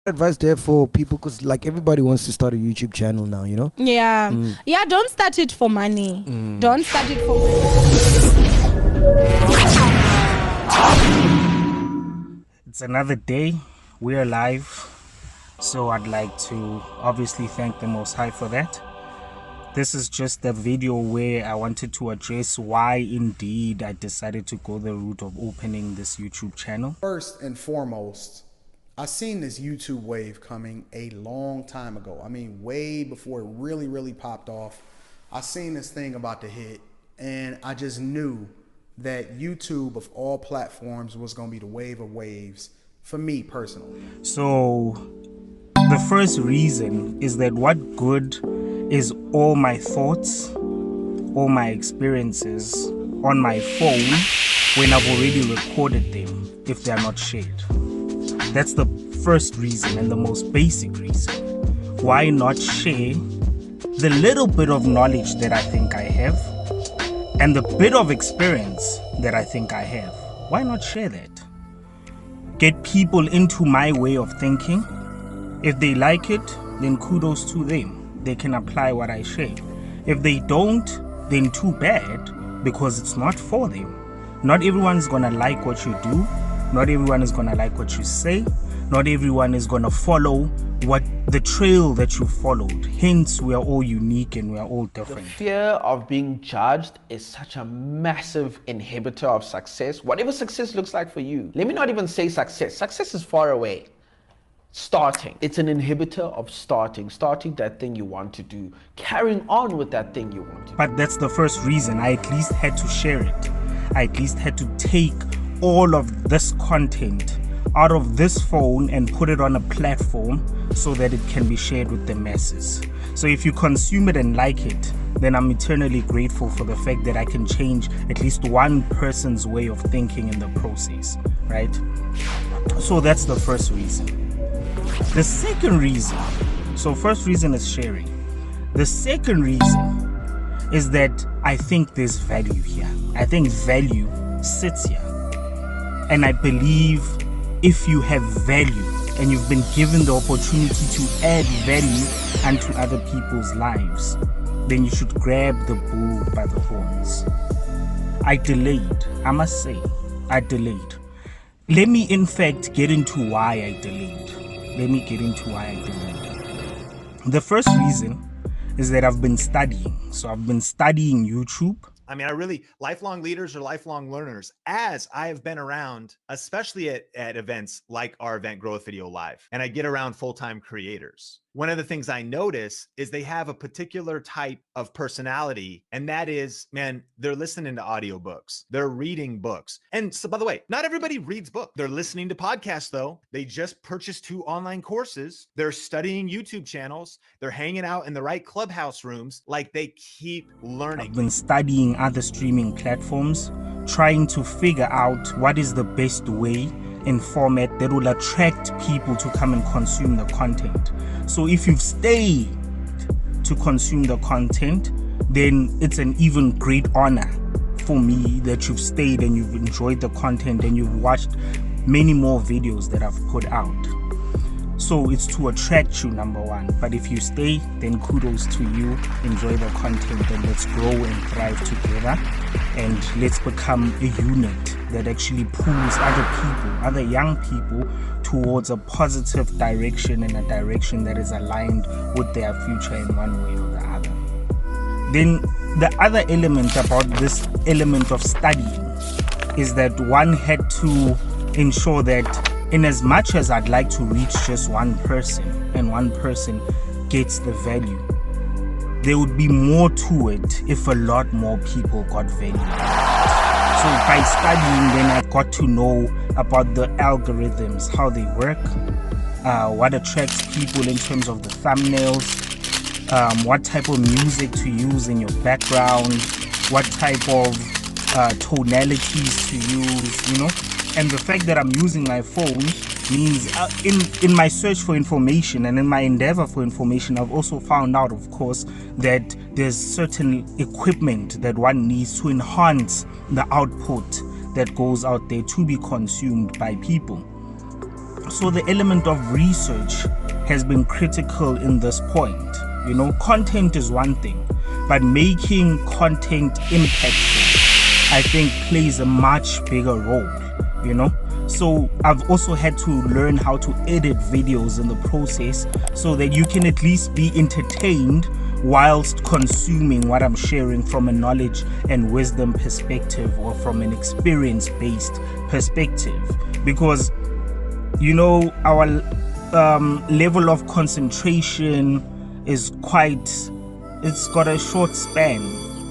Advice there for people, because like everybody wants to start a YouTube channel now, you know? Yeah. Yeah, don't start it for money. Don't start it for It's another day. We're alive. So I'd like to obviously thank the Most High for that. This is just a video where I wanted to address why indeed I decided to go the route of opening this YouTube channel. First and foremost, I seen this YouTube wave coming a long time ago. I mean, way before it really popped off. I seen this thing about to hit, and I just knew that YouTube of all platforms was going to be the wave of waves for me personally. So the first reason is that what good is all my thoughts, all my experiences on my phone when I've already recorded them if they are not shared? That's the first reason and the most basic reason. Why not share the little bit of knowledge that I think I have and the bit of experience that I think I have? Why not share that? Get people into my way of thinking. If they like it, then kudos to them. They can apply what I share. If they don't, then too bad, because it's not for them. Not everyone is gonna like what you do. Not everyone is gonna like what you say. Not everyone is gonna follow what the trail that you followed. Hence, we are all unique and we are all different. The fear of being judged is such a massive inhibitor of success. Whatever success looks like for you. Let me not even say success. Success is far away. Starting. It's an inhibitor of starting that thing you want to do, carrying on with that thing you want to do. But that's the first reason I at least had to share it. I at least had to take all of this content out of this phone and put it on a platform so that it can be shared with the masses. So if you consume it and like it, then I'm eternally grateful for the fact that I can change at least one person's way of thinking in the process, right? So that's the first reason. The second reason, so first reason is sharing. The second reason is that I think there's value here. I think value sits here. And I believe if you have value and you've been given the opportunity to add value unto other people's lives, then you should grab the bull by the horns. I delayed, I must say, I delayed. Let me in fact get into why I delayed. The first reason is that I've been studying. So I've been studying YouTube. I mean, lifelong leaders are lifelong learners, as I have been around, especially at events like our event Growth Video Live, and I get around full-time creators. One of the things I notice is they have a particular type of personality, and that is, man, they're listening to audiobooks. They're reading books. And so, by the way, not everybody reads books. They're listening to podcasts, though. They just purchased 2 online courses. They're studying YouTube channels. They're hanging out in the right clubhouse rooms. Like, they keep learning. I've been studying other streaming platforms, trying to figure out what is the best way in format that will attract people to come and consume the content. So if you've stayed to consume the content, then it's an even great honor for me that you've stayed and you've enjoyed the content and you've watched many more videos that I've put out. So it's to attract you, number one. But if you stay, then kudos to you. Enjoy the content and let's grow and thrive together. And let's become a unit that actually pulls other people, other young people, towards a positive direction and a direction that is aligned with their future in one way or the other. Then the other element about this element of studying is that one had to ensure that in as much as I'd like to reach just one person and one person gets the value, there would be more to it if a lot more people got value. So by studying, then I got to know about the algorithms, how they work, what attracts people in terms of the thumbnails, what type of music to use in your background, what type of tonalities to use, you know. And the fact that I'm using my phone means in my search for information and in my endeavor for information, I've also found out, of course, that there's certain equipment that one needs to enhance the output that goes out there to be consumed by people. So the element of research has been critical in this point. You know, content is one thing, but making content impactful, I think, plays a much bigger role, you know. So I've also had to learn how to edit videos in the process so that you can at least be entertained whilst consuming what I'm sharing from a knowledge and wisdom perspective or from an experience-based perspective. Because, you know, our level of concentration is it's got a short span.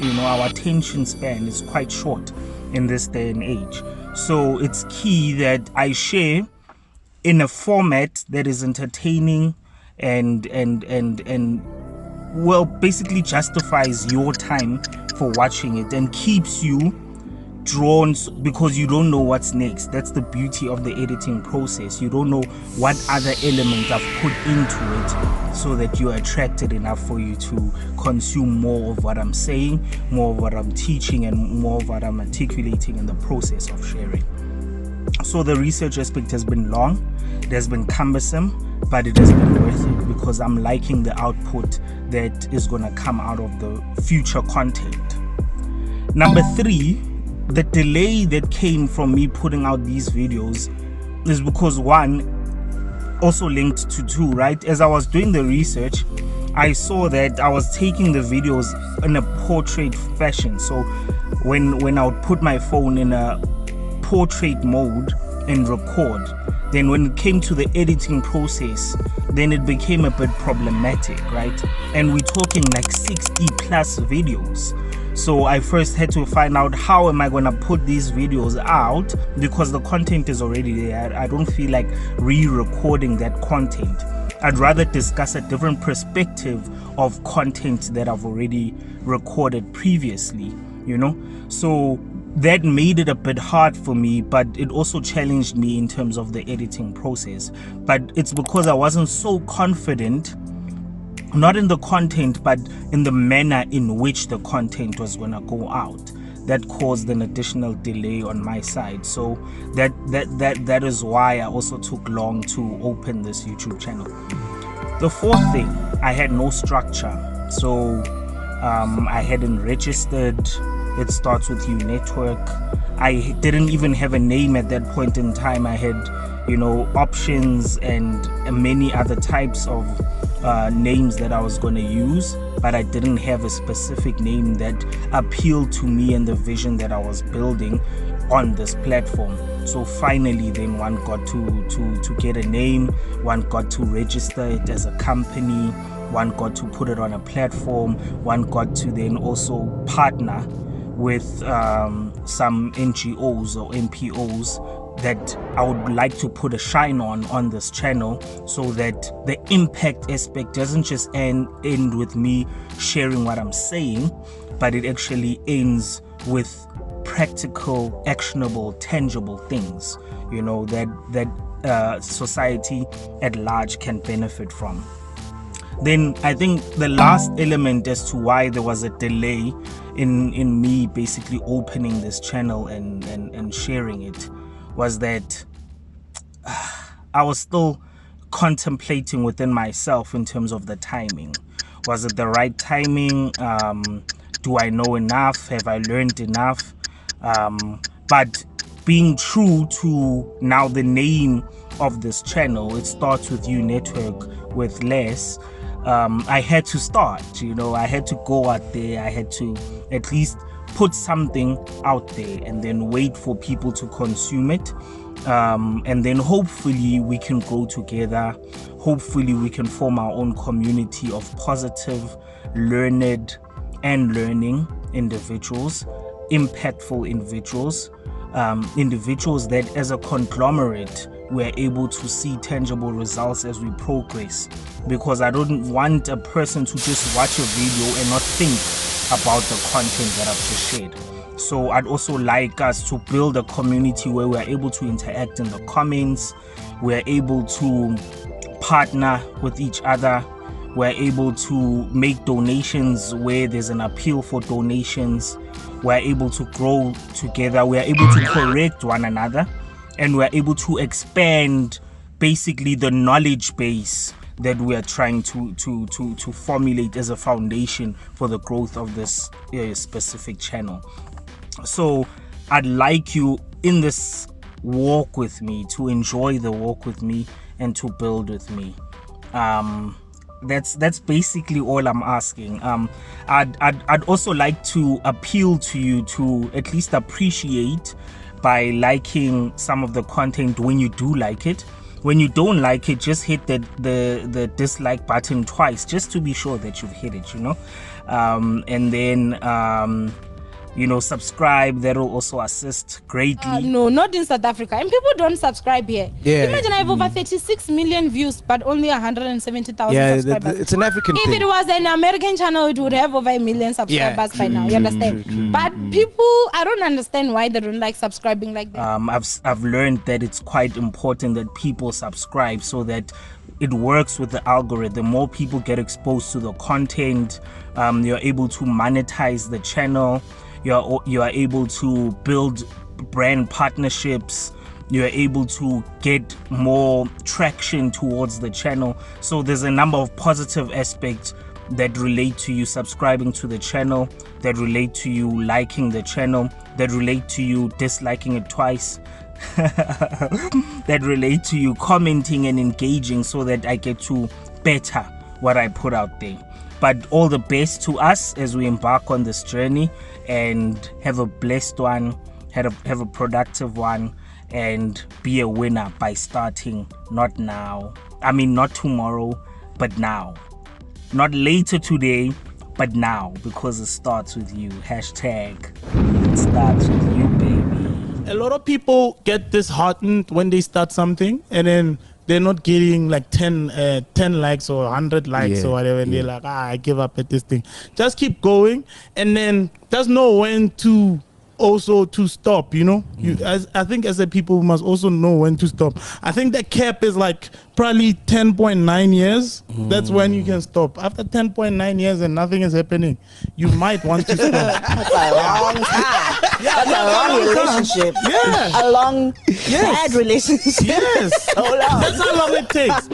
You know, our attention span is quite short in this day and age. So it's key that I share in a format that is entertaining and well, basically justifies your time for watching it and keeps you drawn, because you don't know what's next. That's the beauty of the editing process. You don't know what other elements I've put into it so that you're attracted enough for you to consume more of what I'm saying, more of what I'm teaching, and more of what I'm articulating in the process of sharing. So the research aspect has been long, it has been cumbersome, but it has been worth it because I'm liking the output that is going to come out of the future content. Number 3, the delay that came from me putting out these videos is because, one, also linked to 2, right? As I was doing the research, I saw that I was taking the videos in a portrait fashion. So when I would put my phone in a portrait mode and record, then when it came to the editing process, then it became a bit problematic, right? And we're talking like 60 plus videos. So I first had to find out, how am I going to put these videos out, because the content is already there. I don't feel like re-recording that content. I'd rather discuss a different perspective of content that I've already recorded previously, you know. So that made it a bit hard for me, but it also challenged me in terms of the editing process. But it's because I wasn't so confident, not in the content, but in the manner in which the content was going to go out, that caused an additional delay on my side. So that is why I also took long to open this YouTube channel. The 4th thing, I had no structure. So I hadn't registered. It starts with network. I didn't even have a name at that point in time. I had, you know, options and many other types of names that I was going to use, but I didn't have a specific name that appealed to me and the vision that I was building on this platform. So finally then one got to get a name, one got to register it as a company, one got to put it on a platform, one got to then also partner with some NGOs or NPOs that I would like to put a shine on this channel, so that the impact aspect doesn't just end with me sharing what I'm saying, but it actually ends with practical, actionable, tangible things, you know, that society at large can benefit from. Then I think the last element as to why there was a delay in me basically opening this channel and sharing it was that I was still contemplating within myself in terms of the timing. Was it the right timing? Do I know enough? Have I learned enough? But being true to now the name of this channel, it starts with network with less. I had to start, you know, I had to go out there, I had to at least put something out there and then wait for people to consume it. And then hopefully we can grow together. Hopefully we can form our own community of positive, learned and learning individuals, impactful individuals, individuals that as a conglomerate we're able to see tangible results as we progress. Because I don't want a person to just watch a video and not think about the content that I've just shared. So I'd also like us to build a community where we're able to interact in the comments, we're able to partner with each other, we're able to make donations where there's an appeal for donations, we're able to grow together, we're able to correct one another, and we're able to expand basically the knowledge base that we are trying to formulate as a foundation for the growth of this specific channel. So I'd like you in this walk with me to enjoy the walk with me and to build with me. That's basically all I'm asking. I'd also like to appeal to you to at least appreciate by liking some of the content when you do like it. When you don't like it, just hit the dislike button twice just to be sure that you've hit it, and then subscribe. That'll also assist greatly. No, not in South Africa. And people don't subscribe here. Yeah. Imagine I have over 36 million views, but only 170,000 subscribers. It's an African If thing. it was an American channel, it would have over 1 million subscribers by now. You understand? But people, I don't understand why they don't like subscribing like that. I've learned that it's quite important that people subscribe so that it works with the algorithm. More people get exposed to the content. You're able to monetize the channel. You are able to build brand partnerships. You're able to get more traction towards the channel. So there's a number of positive aspects that relate to you subscribing to the channel, that relate to you liking the channel, that relate to you disliking it twice, that relate to you commenting and engaging so that I get to better what I put out there. But all the best to us as we embark on this journey, and have a blessed one, have a productive one, and be a winner by starting not tomorrow, but now. Not later today, but now, because it starts with you. Hashtag it starts with you, baby. A lot of people get disheartened when they start something and then they're not getting like 10 likes or 100 likes or whatever, and they're like, I give up at this thing. Just keep going, and then just know when to also to stop, I think as a people must also know when to stop. I think the cap is like probably 10.9 years. That's when you can stop. After 10.9 years and nothing is happening, you might want to stop. That's a long time. That's a long relationship. Yeah. A long bad relationship. Yes. So long. That's how long it takes.